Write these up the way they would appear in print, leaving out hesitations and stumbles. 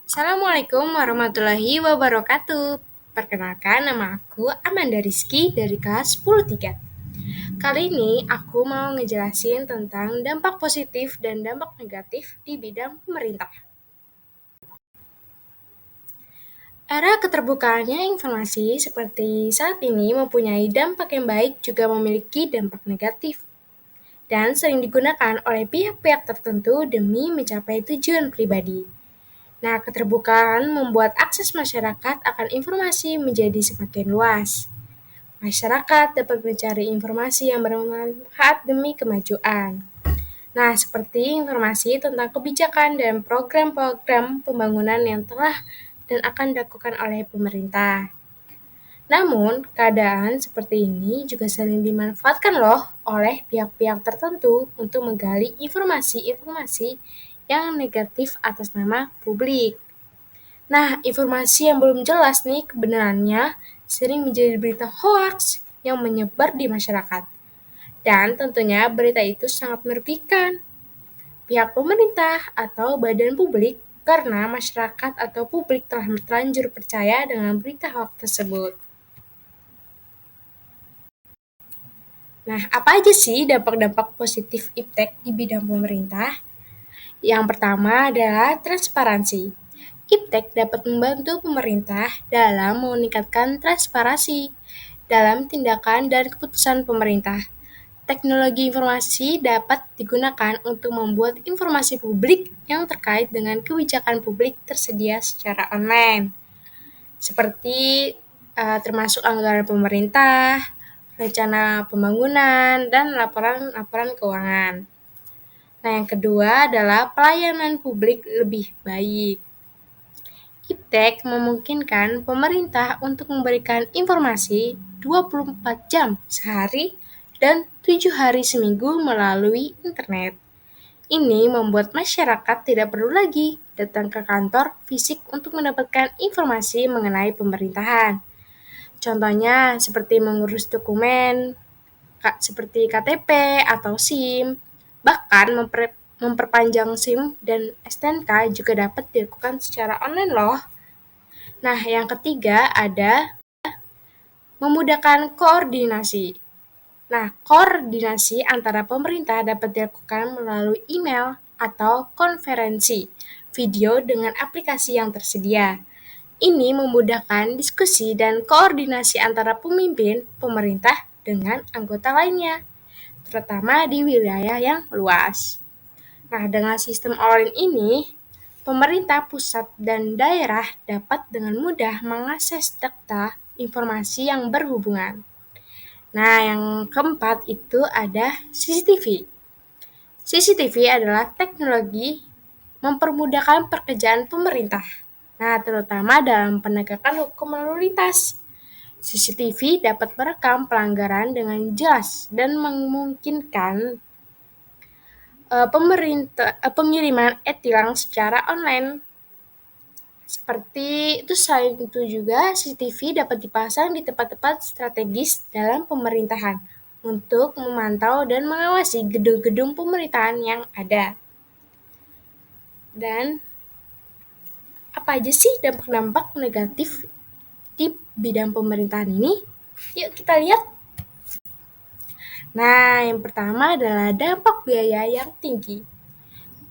Assalamualaikum warahmatullahi wabarakatuh. Perkenalkan, nama aku Amanda Rizky dari kelas 10-3. Kali ini aku mau ngejelasin tentang dampak positif dan dampak negatif di bidang pemerintah. Era keterbukaannya informasi seperti saat ini mempunyai dampak yang baik juga memiliki dampak negatif dan sering digunakan oleh pihak-pihak tertentu demi mencapai tujuan pribadi. Nah, keterbukaan membuat akses masyarakat akan informasi menjadi semakin luas. Masyarakat dapat mencari informasi yang bermanfaat demi kemajuan. Nah, seperti informasi tentang kebijakan dan program-program pembangunan yang telah dan akan dilakukan oleh pemerintah. Namun, keadaan seperti ini juga sering dimanfaatkan loh oleh pihak-pihak tertentu untuk menggali informasi-informasi yang negatif atas nama publik. Nah, informasi yang belum jelas nih kebenarannya sering menjadi berita hoaks yang menyebar di masyarakat. Dan tentunya berita itu sangat merugikan pihak pemerintah atau badan publik karena masyarakat atau publik telah terlanjur percaya dengan berita hoaks tersebut. Nah, apa aja sih dampak-dampak positif iptek di bidang pemerintah? Yang pertama adalah transparansi. Iptek dapat membantu pemerintah dalam meningkatkan transparansi dalam tindakan dan keputusan pemerintah. Teknologi informasi dapat digunakan untuk membuat informasi publik yang terkait dengan kebijakan publik tersedia secara online, seperti termasuk anggaran pemerintah, rencana pembangunan, dan laporan-laporan keuangan. Nah, yang kedua adalah pelayanan publik lebih baik. Iptek memungkinkan pemerintah untuk memberikan informasi 24 jam sehari dan 7 hari seminggu melalui internet. Ini membuat masyarakat tidak perlu lagi datang ke kantor fisik untuk mendapatkan informasi mengenai pemerintahan. Contohnya seperti mengurus dokumen, seperti KTP atau SIM, bahkan memperpanjang SIM dan STNK juga dapat dilakukan secara online loh. Nah, yang ketiga ada memudahkan koordinasi. Nah, koordinasi antara pemerintah dapat dilakukan melalui email atau konferensi video dengan aplikasi yang tersedia. Ini memudahkan diskusi dan koordinasi antara pemimpin pemerintah dengan anggota lainnya, terutama di wilayah yang luas. Nah, dengan sistem online ini, pemerintah pusat dan daerah dapat dengan mudah mengakses data informasi yang berhubungan. Nah, yang keempat itu ada CCTV. CCTV adalah teknologi mempermudahkan pekerjaan pemerintah. Nah, terutama dalam penegakan hukum lalu lintas. CCTV dapat merekam pelanggaran dengan jelas dan memungkinkan pengiriman e-tilang secara online. Seperti itu, selain itu juga CCTV dapat dipasang di tempat-tempat strategis dalam pemerintahan untuk memantau dan mengawasi gedung-gedung pemerintahan yang ada. Dan apa aja sih dampak-dampak negatif di bidang pemerintahan ini? Yuk kita lihat. Nah, yang pertama adalah dampak biaya yang tinggi.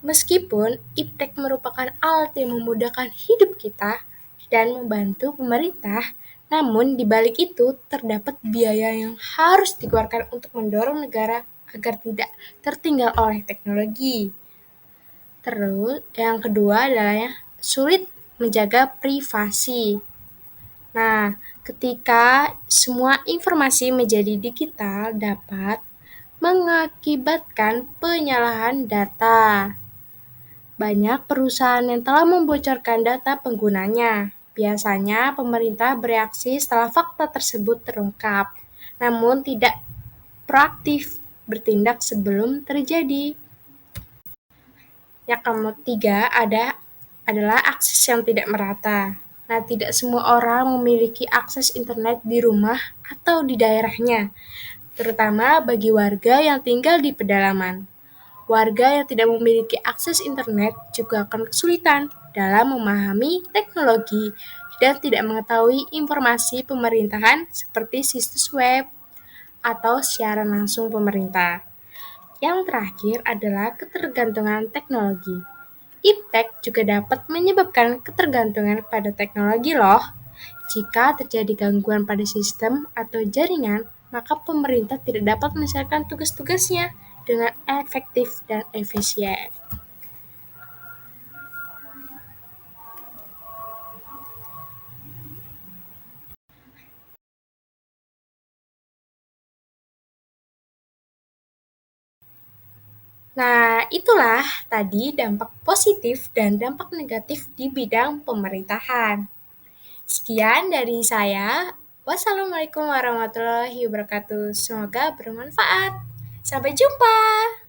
Meskipun iptek merupakan alat yang memudahkan hidup kita dan membantu pemerintah, namun di balik itu terdapat biaya yang harus dikeluarkan untuk mendorong negara agar tidak tertinggal oleh teknologi. Terus, yang kedua adalah sulit menjaga privasi. Nah, ketika semua informasi menjadi digital dapat mengakibatkan penyalahan data. Banyak perusahaan yang telah membocorkan data penggunanya. Biasanya pemerintah bereaksi setelah fakta tersebut terungkap, namun tidak proaktif bertindak sebelum terjadi. Yang ketiga adalah akses yang tidak merata. Nah, tidak semua orang memiliki akses internet di rumah atau di daerahnya, terutama bagi warga yang tinggal di pedalaman. Warga yang tidak memiliki akses internet juga akan kesulitan dalam memahami teknologi dan tidak mengetahui informasi pemerintahan seperti situs web atau siaran langsung pemerintah. Yang terakhir adalah ketergantungan teknologi. Iptek juga dapat menyebabkan ketergantungan pada teknologi loh. Jika terjadi gangguan pada sistem atau jaringan, maka pemerintah tidak dapat menyelesaikan tugas-tugasnya dengan efektif dan efisien. Nah, itulah tadi dampak positif dan dampak negatif di bidang pemerintahan. Sekian dari saya. Wassalamualaikum warahmatullahi wabarakatuh. Semoga bermanfaat. Sampai jumpa.